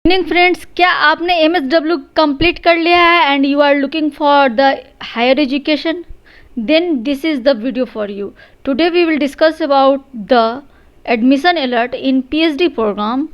Evening friends, क्या आपने MSW complete कर लिया है and you are looking for the higher education? Then this is the video for you. Today we will discuss about the admission alert in PhD program.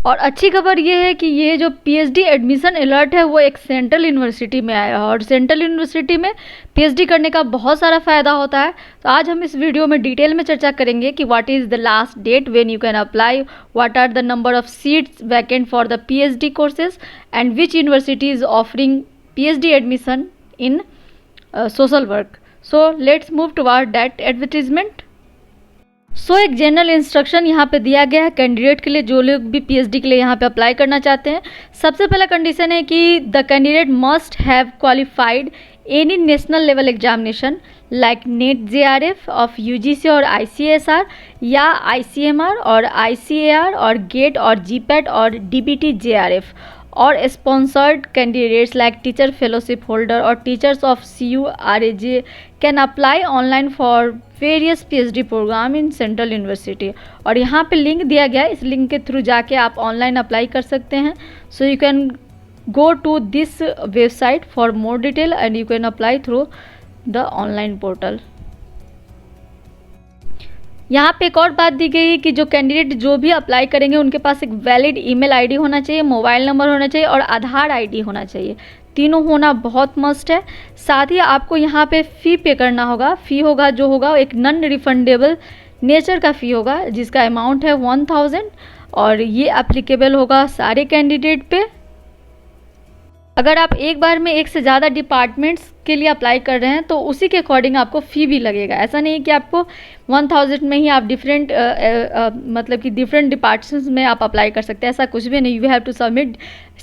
और अच्छी खबर ये है कि ये जो PhD एडमिशन अलर्ट है वो एक सेंट्रल यूनिवर्सिटी में आया है और सेंट्रल यूनिवर्सिटी में PhD करने का बहुत सारा फ़ायदा होता है. तो आज हम इस वीडियो में डिटेल में चर्चा करेंगे कि what is the last date when you can apply, what are the number of seats vacant for the PhD courses and which university is offering PhD admission in social work. So let's move toward that advertisement. एक general instruction यहाँ पे दिया गया है candidate के लिए, जो लोग भी PhD के लिए यहाँ पे अप्लाई करना चाहते हैं. सबसे पहला कंडीशन है कि the candidate must have qualified any national level examination like NET JRF of UGC और ICSR या ICMR और ICAR और गेट और GPAT और DBT JRF और sponsored candidates like teacher fellowship holder और teachers of CURAJ can apply online for various PhD programme in central university. और यहाँ पे लिंक दिया गया है, इस लिंक के थ्रू जाके आप ऑनलाइन अप्लाई कर सकते हैं. So you can go to this website for more detail and you can apply through the online portal. यहाँ पे एक और बात दी गई है कि जो कैंडिडेट जो भी अप्लाई करेंगे उनके पास एक वैलिड ईमेल आईडी होना चाहिए, मोबाइल नंबर होना चाहिए और आधार आईडी होना चाहिए. तीनों होना बहुत मस्ट है. साथ ही आपको यहाँ पे फ़ी पे करना होगा. फ़ी होगा जो होगा एक नॉन रिफंडेबल नेचर का फ़ी होगा जिसका अमाउंट है 1000 और ये एप्लीकेबल होगा सारे कैंडिडेट पे. अगर आप एक बार में एक से ज़्यादा डिपार्टमेंट्स के लिए अप्लाई कर रहे हैं तो उसी के अकॉर्डिंग आपको फ़ी भी लगेगा. ऐसा नहीं है कि आपको 1000 में ही आप डिफरेंट मतलब कि डिफरेंट डिपार्टमेंट्स में आप अप्लाई कर सकते हैं. ऐसा कुछ भी नहीं. You have to submit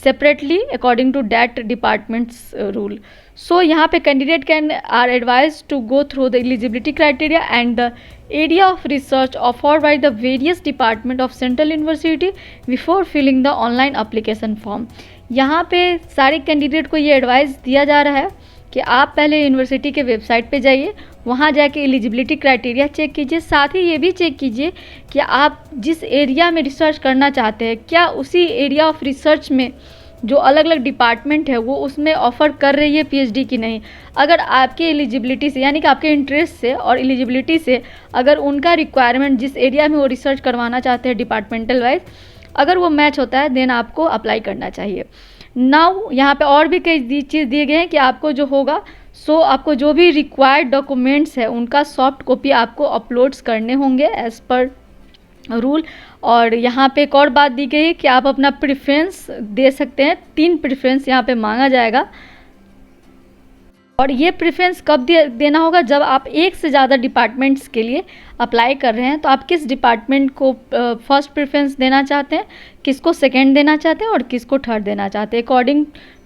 separately according to that departments rule. So यहाँ पे candidate can are advise to go through the eligibility criteria and the area of research offered by the various department of central university before filling the online application form. यहाँ पे सारे candidate को ये advice दिया जा रहा है कि आप पहले यूनिवर्सिटी के वेबसाइट पे जाइए, वहाँ जाके एलिजिबिलिटी क्राइटेरिया चेक कीजिए. साथ ही ये भी चेक कीजिए कि आप जिस एरिया में रिसर्च करना चाहते हैं क्या उसी एरिया ऑफ रिसर्च में जो अलग अलग डिपार्टमेंट है वो उसमें ऑफ़र कर रही है PhD की नहीं. अगर आपकी एलिजिबिलिटी से यानी कि आपके इंटरेस्ट से और एलिजिबिलिटी से अगर उनका रिक्वायरमेंट जिस एरिया में वो रिसर्च करवाना चाहते हैं डिपार्टमेंटल वाइज अगर वो मैच होता है देन आपको अप्लाई करना चाहिए. नाउ यहाँ पे और भी कई चीज़ दिए गए हैं कि आपको जो होगा आपको जो भी रिक्वायर्ड डॉक्यूमेंट्स है उनका सॉफ्ट कॉपी आपको अपलोड्स करने होंगे एज़ पर रूल. और यहाँ पे एक और बात दी गई है कि आप अपना प्रेफरेंस दे सकते हैं. 3 प्रेफरेंस यहाँ पे मांगा जाएगा और ये प्रेफरेंस कब देना होगा जब आप एक से ज़्यादा डिपार्टमेंट्स के लिए अप्लाई कर रहे हैं. तो आप किस डिपार्टमेंट को फर्स्ट प्रेफरेंस देना चाहते हैं, किसको सेकंड देना चाहते हैं और किसको थर्ड देना चाहते हैं. अकॉर्डिंग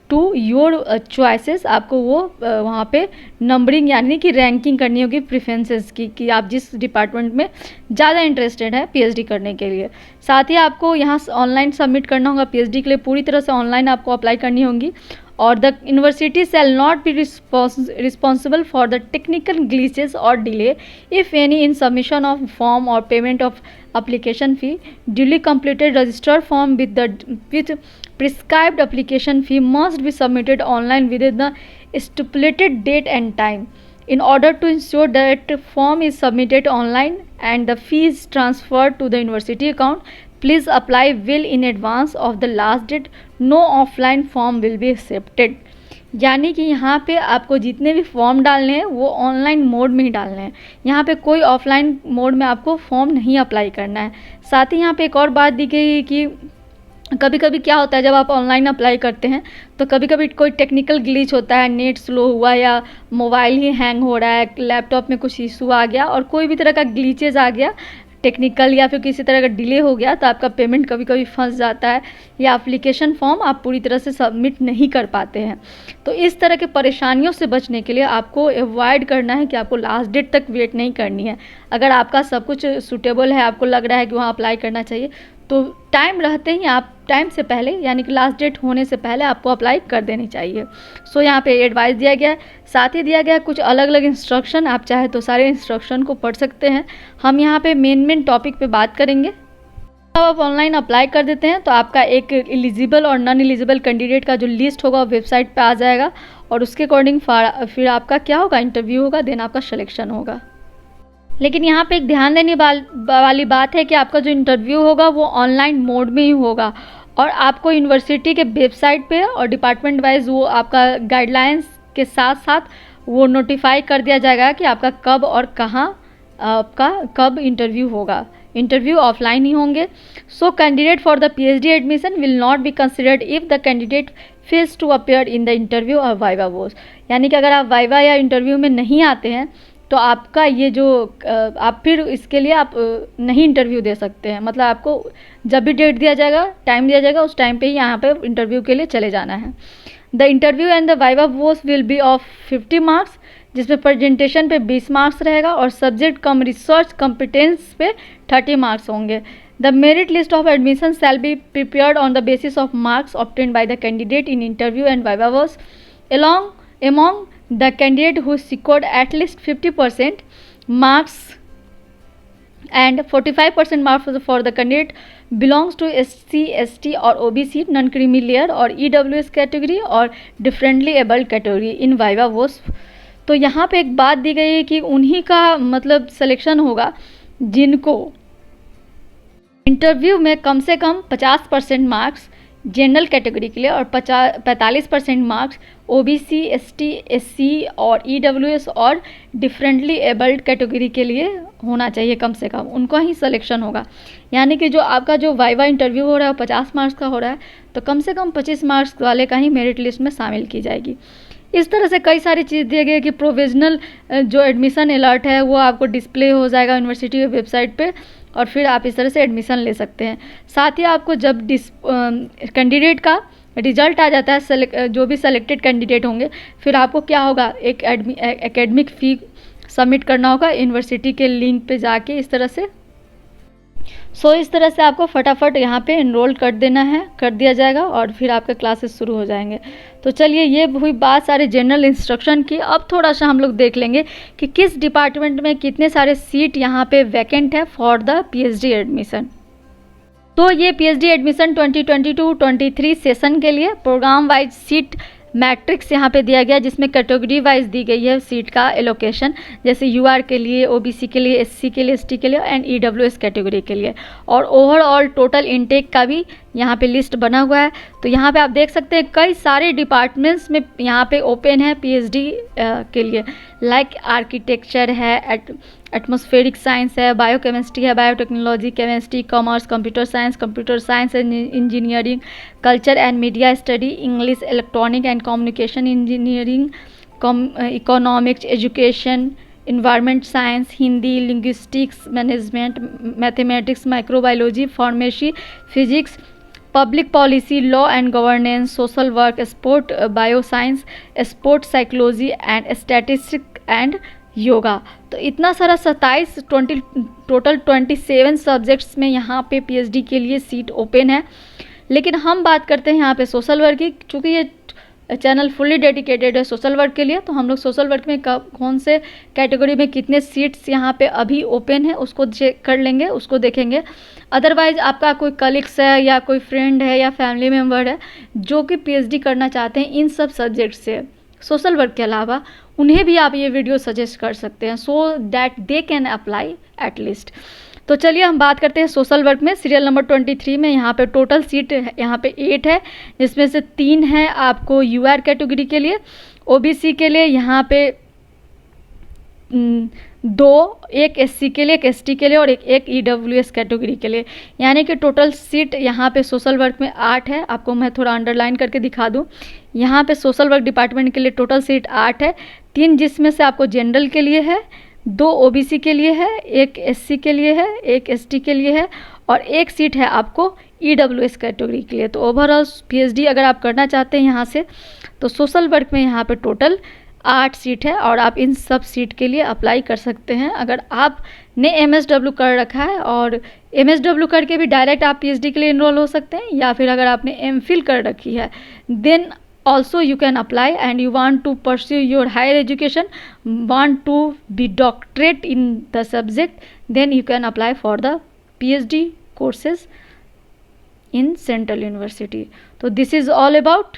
टू योर चॉइसेस आपको वो वहाँ पे नंबरिंग यानी कि रैंकिंग करनी होगी प्रेफरेंसेस की कि आप जिस डिपार्टमेंट में ज़्यादा इंटरेस्टेड है PhD करने के लिए. साथ ही आपको यहाँ ऑनलाइन सबमिट करना होगा. PhD के लिए पूरी तरह से ऑनलाइन आपको अप्लाई करनी होगी. और the university shall not be responsible for the technical glitches और delay if any in submission of form और payment of application fee. Duly completed register form with prescribed application fee must be submitted online within the stipulated date and time. In order to ensure that form is submitted online and the fee is transferred to the university account, please apply well in advance of the last date. No offline form will be accepted. यानी कि यहाँ पे आपको जितने भी form डालने हैं वो ऑनलाइन मोड में ही डालने हैं. यहाँ पे कोई ऑफलाइन मोड में आपको फॉर्म नहीं अप्लाई करना है. साथ ही यहाँ पे एक और बात दी गई है कि कभी कभी क्या होता है जब आप ऑनलाइन अप्लाई करते हैं तो कभी कभी कोई टेक्निकल ग्लिच होता है, नेट स्लो हुआ या मोबाइल ही हैंग हो रहा है, लैपटॉप में कुछ इशू आ गया और कोई भी तरह का ग्लिचेज आ गया टेक्निकल या फिर किसी तरह का डिले हो गया तो आपका पेमेंट कभी कभी फंस जाता है या एप्लीकेशन फॉर्म आप पूरी तरह से सबमिट नहीं कर पाते हैं. तो इस तरह के परेशानियों से बचने के लिए आपको अवॉइड करना है कि आपको लास्ट डेट तक वेट नहीं करनी है. अगर आपका सब कुछ सूटेबल है, आपको लग रहा है कि वहाँ अप्लाई करना चाहिए तो टाइम रहते ही आप टाइम से पहले यानी कि लास्ट डेट होने से पहले आपको अप्लाई कर देनी चाहिए. यहाँ पे एडवाइस दिया गया है. साथ ही दिया गया है कुछ अलग अलग इंस्ट्रक्शन. आप चाहे तो सारे इंस्ट्रक्शन को पढ़ सकते हैं. हम यहाँ पे मेन टॉपिक पे बात करेंगे. जब आप ऑनलाइन अप्लाई कर देते हैं तो आपका एक एलिजिबल और नॉन एलिजिबल कैंडिडेट का जो लिस्ट होगा वेबसाइट पे आ जाएगा और उसके अकॉर्डिंग फिर आपका क्या होगा, इंटरव्यू होगा, देन आपका सिलेक्शन होगा। लेकिन यहाँ पे एक ध्यान देने वाली बात है कि आपका जो इंटरव्यू होगा वो ऑनलाइन मोड में ही होगा और आपको यूनिवर्सिटी के वेबसाइट पे और डिपार्टमेंट वाइज वो आपका गाइडलाइंस के साथ साथ वो नोटिफाई कर दिया जाएगा कि आपका कब और कहाँ आपका कब इंटरव्यू होगा। इंटरव्यू ऑफलाइन ही होंगे। So candidate for the PhD admission will not be considered if the candidate fails to appear in the interview और वाइवा वोस। यानी कि अगर आप वाइवा या इंटरव्यू में नहीं आते हैं तो आपका ये जो आप फिर इसके लिए आप नहीं इंटरव्यू दे सकते हैं। मतलब आपको जब भी डेट दिया जाएगा, टाइम दिया जाएगा, उस टाइम पे ही यहाँ पे इंटरव्यू के लिए चले जाना है। The interview and the viva voce will be of 50 marks, जिसमें प्रेजेंटेशन पे 20 मार्क्स रहेगा और सब्जेक्ट कम रिसर्च कॉम्पिटेंस पे 30 मार्क्स होंगे। The merit list of admission shall be prepared on the basis of marks obtained by the candidate in interview and viva voce among the candidate who scored at least 50% marks and 45% marks for the candidate belongs to SC, ST और OBC non-creamy layer और EWS category और differently abled category in viva voce. तो यहाँ पे एक बात दी गई है कि उन्हीं का मतलब सिलेक्शन होगा जिनको इंटरव्यू में कम से कम 50% मार्क्स जनरल कैटेगरी के लिए और 45% मार्क्स OBC, ST, SC और EWS और डिफरेंटली एबल्ड कैटेगरी के लिए होना चाहिए कम से कम, उनका ही सिलेक्शन होगा। यानी कि जो आपका जो वाइवा इंटरव्यू हो रहा है 50 मार्क्स का हो रहा है तो कम से कम 25 मार्क्स वाले का ही मेरिट लिस्ट में शामिल की जाएगी। इस तरह से कई सारी चीज़ दिए गए कि प्रोविजनल जो एडमिशन अलर्ट है वो आपको डिस्प्ले हो जाएगा यूनिवर्सिटी की वेबसाइट पे और फिर आप इस तरह से एडमिशन ले सकते हैं। साथ ही आपको जब कैंडिडेट का रिजल्ट आ जाता है, जो भी सेलेक्टेड कैंडिडेट होंगे, फिर आपको क्या होगा, एक एकेडमिक फ़ी सबमिट करना होगा यूनिवर्सिटी के लिंक पे जाके इस तरह से। इस तरह से आपको फटाफट यहाँ पे इनरोल कर दिया जाएगा और फिर आपके क्लासेस शुरू हो जाएंगे। तो चलिए, ये हुई बात सारे जनरल इंस्ट्रक्शन की। अब थोड़ा सा हम लोग देख लेंगे कि किस डिपार्टमेंट में कितने सारे सीट यहाँ पे वैकेंट है फॉर द PhD एडमिशन। तो ये PhD एडमिशन 2022-23 सेशन के लिए प्रोग्राम वाइज सीट मैट्रिक्स यहाँ पे दिया गया, जिसमें कैटेगरी वाइज दी गई है सीट का एलोकेशन, जैसे UR के लिए, OBC के लिए, SC के लिए, ST के लिए एंड EWS कैटेगरी के लिए। और ओवरऑल टोटल इनटेक का भी यहाँ पे लिस्ट बना हुआ है। तो यहाँ पे आप देख सकते हैं कई सारे डिपार्टमेंट्स में यहाँ पे ओपन है PhD के लिए, लाइक आर्किटेक्चर है, एटमॉस्फेरिक साइंस है, बायोकेमिस्ट्री है, biotechnology, chemistry, commerce, computer science and engineering, culture and media study, English, electronic and communication engineering, economics, education, environment science, Hindi, linguistics, management, mathematics, microbiology, pharmacy, physics, public policy, law and governance, social work, sport bio science, sport psychology and statistics and yoga. तो इतना सारा total 27 subjects में यहाँ पे PhD के लिए seat open है। लेकिन हम बात करते हैं यहाँ पे सोशल वर्क की, चूँकि ये चैनल फुल्ली डेडिकेटेड है सोशल वर्क के लिए, तो हम लोग सोशल वर्क में कौन से कैटेगरी में कितने सीट्स यहाँ पे अभी ओपन है उसको चेक कर लेंगे, उसको देखेंगे। अदरवाइज आपका कोई कलीग्स है या कोई फ्रेंड है या फैमिली मेम्बर है जो कि PhD करना चाहते हैं इन सब सब्जेक्ट से सोशल वर्क के अलावा, उन्हें भी आप ये वीडियो सजेस्ट कर सकते हैं so that they can apply at least. तो चलिए हम बात करते हैं सोशल वर्क में। सीरियल नंबर 23 में यहाँ पे टोटल सीट यहाँ पे 8 है, जिसमें से 3 है आपको UR कैटेगरी के लिए, OBC के लिए यहाँ पे 2, एक SC के लिए, एक ST के लिए और एक EWS कैटेगरी के लिए। यानी कि टोटल सीट यहाँ पे सोशल वर्क में 8 है। आपको मैं थोड़ा अंडरलाइन करके दिखा दूँ। यहाँ पे सोशल वर्क डिपार्टमेंट के लिए टोटल सीट 8 है, 3 जिसमें से आपको जनरल के लिए है, 2 OBC के लिए है, एक SC के लिए है, एक ST के लिए है और एक सीट है आपको EWS कैटेगरी के लिए। तो ओवरऑल PhD अगर आप करना चाहते हैं यहाँ से, तो सोशल वर्क में यहाँ पे टोटल 8 सीट है और आप इन सब सीट के लिए अप्लाई कर सकते हैं। अगर आपने MSW कर रखा है, और MSW करके भी डायरेक्ट आप PhD के लिए इनरोल हो सकते हैं, या फिर अगर आपने MPhil कर रखी है then also you can apply and you want to pursue your higher education, want to be doctorate in the subject, then you can apply for the PhD courses in central university. तो this is all about,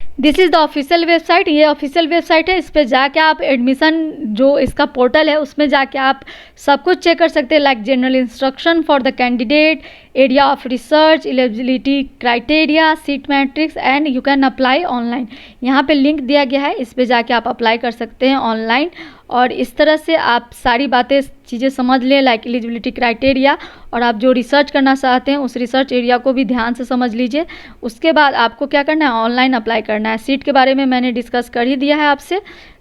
this is the official website. ये official website है, इस पर जाके आप admission जो इसका portal है उसमें जाके आप सब कुछ चेक कर सकते हैं, like general instruction for the candidate, area of research, eligibility criteria, seat matrix and you can apply online. यहाँ पे लिंक दिया गया है, इस पे जाके आप अप्लाई कर सकते हैं ऑनलाइन। और इस तरह से आप सारी बातें चीज़ें समझ लें, लाइक एलिजिबिलिटी क्राइटेरिया, और आप जो रिसर्च करना चाहते हैं उस रिसर्च एरिया को भी ध्यान से समझ लीजिए। उसके बाद आपको क्या करना है, ऑनलाइन अप्लाई करना है। सीट के बारे में मैंने डिस्कस कर ही दिया है आपसे,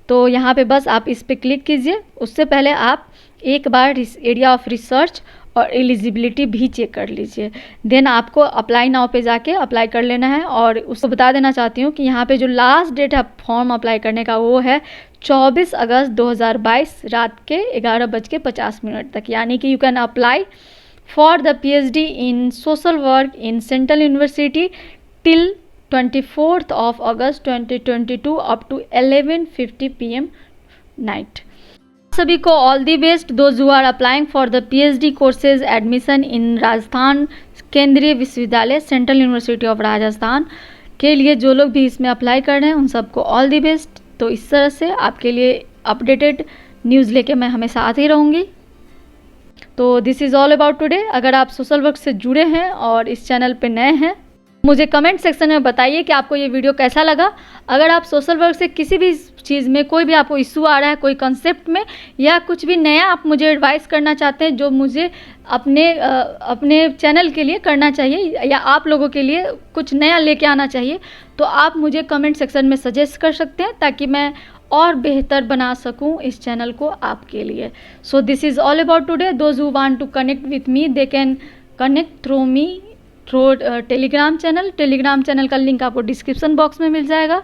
तो यहाँ पे बस आप इस पर क्लिक कीजिए। उससे पहले आप एक बार एरिया ऑफ रिसर्च और एलिजिबिलिटी भी चेक कर लीजिए, देन आपको अप्लाई नाउ पे जाके अप्लाई कर लेना है। और उसको बता देना चाहती हूँ कि यहाँ पे जो लास्ट डेट है फॉर्म अप्लाई करने का वो है 24 अगस्त 2022 रात के 11:50 तक, यानी कि you can apply for the PhD in social work in central university till 24 August 2022 up to 11:50 PM night. सभी को all the best, those who are applying for the PhD courses admission in Rajasthan केंद्रीय विश्वविद्यालय central university of Rajasthan के लिए जो लोग भी इसमें अप्लाई कर रहे हैं उन सबको ऑल दी बेस्ट। तो इस तरह से आपके लिए अपडेटेड न्यूज़ लेके मैं हमेशा आती रहूँगी। तो this is all about today. अगर आप सोशल वर्क से जुड़े हैं और इस चैनल पे नए हैं, मुझे कमेंट सेक्शन में बताइए कि आपको ये वीडियो कैसा लगा। अगर आप सोशल वर्क से किसी भी चीज़ में कोई भी आपको इशू आ रहा है, कोई कंसेप्ट में, या कुछ भी नया आप मुझे एडवाइस करना चाहते हैं जो मुझे अपने चैनल के लिए करना चाहिए या आप लोगों के लिए कुछ नया लेके आना चाहिए, तो आप मुझे कमेंट सेक्शन में सजेस्ट कर सकते हैं ताकि मैं और बेहतर बना सकूं इस चैनल को आपके लिए। So this is all about today. Those who want to connect with me they can connect through me through Telegram channel का लिंक आपको डिस्क्रिप्शन बॉक्स में मिल जाएगा।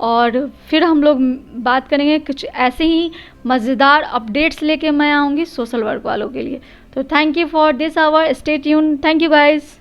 और फिर हम लोग बात करेंगे, कुछ ऐसे ही मज़ेदार अपडेट्स लेके मैं आऊँगी सोशल वर्क वालों के लिए। तो thank you for this hour, stay tune, thank you guys.